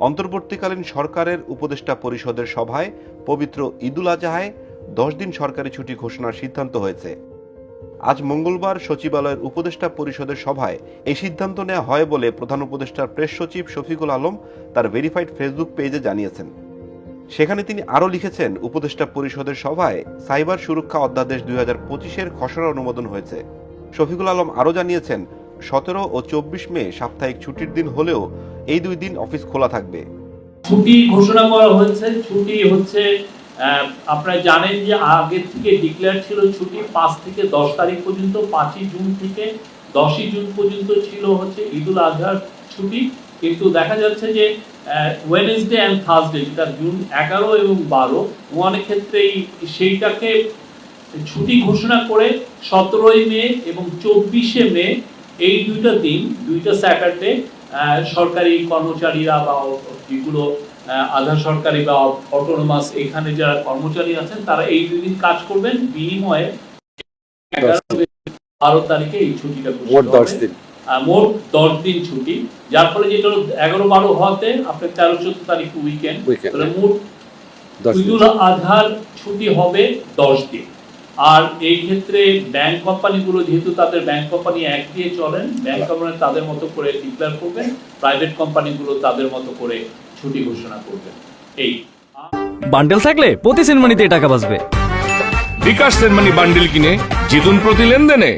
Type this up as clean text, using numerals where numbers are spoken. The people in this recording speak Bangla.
অন্তর্বর্তীকালীন সরকারের উপদেষ্টা পরিষদের সভায় পবিত্র ঈদুল আজহায় 10 দিন সরকারি ছুটি ঘোষণার সিদ্ধান্ত হয়েছে। আজ মঙ্গলবার সচিবালয়ের উপদেষ্টা পরিষদের সভায় এই সিদ্ধান্ত নেওয়া হয় বলে প্রধান উপদেষ্টার প্রেস সচিব শফিকুল আলম তার ভেরিফাইড ফেসবুক পেজে জানিয়েছেন। সেখানে তিনি আরও লিখেছেন, উপদেষ্টা পরিষদের সভায় সাইবার সুরক্ষা অধ্যাদেশ 2025-এর খসড়া অনুমোদন হয়েছে। শফিকুল আলম আরও জানিয়েছেন, 17 ও 24 মে সাপ্তাহিক ছুটির দিন হলেও এই 2 দিন অফিস খোলা থাকবে। ছুটি ঘোষণা করা হয়েছে। ছুটি হচ্ছে আপনারা জানেন যে আগে থেকে ডিক্লেয়ার ছিল ছুটি 5 থেকে 10 তারিখ পর্যন্ত, 5ই জুন থেকে 10ই জুন পর্যন্ত ছিল হচ্ছে ঈদুল আজহার ছুটি। কিন্তু দেখা যাচ্ছে যে ওয়েডনেসডে অ্যান্ড থার্সডে, যেটা জুন 11 এবং 12, অনেক ক্ষেত্রেই সেইটাকে ছুটি ঘোষণা করে 17ই মে এবং 24শে মে এই দুইটা দিন, দুইটা স্যাটারডে সরকারি কর্মচারীরা বা যেগুলো আধা সরকারি বা অটোনোমাস এখানে যারা কর্মচারী আছেন তারা এই 2 দিন কাজ করবেন, বিনিময়ে 11-12 তারিখে এই ছুটিটা মোট 10 দিন ছুটি, যার ফলে যেটা 11-12 হওয়াতে আপনার 13-14 তারিখ উইকেন্ড, তাহলে মোট ঈদুল আজহার ছুটি হবে 10 দিন। আর এই ক্ষেত্রে ব্যাংক কোম্পানিগুলো যেহেতু তাদের ব্যাংক কোম্পানি এক দিয়ে চলেন, ব্যাংক কোম্পানি তাদের মতো করে ডিক্লেয়ার করবেন, প্রাইভেট কোম্পানিগুলো তাদের মতো করে ছুটি ঘোষণা করবেন। এই বান্ডেল থাকলে প্রতি সেনমানিতে টাকা বাঁচবে। বিকাশ সেনমানি বান্ডেল কিনে জিতুন প্রতি লেনদেনে।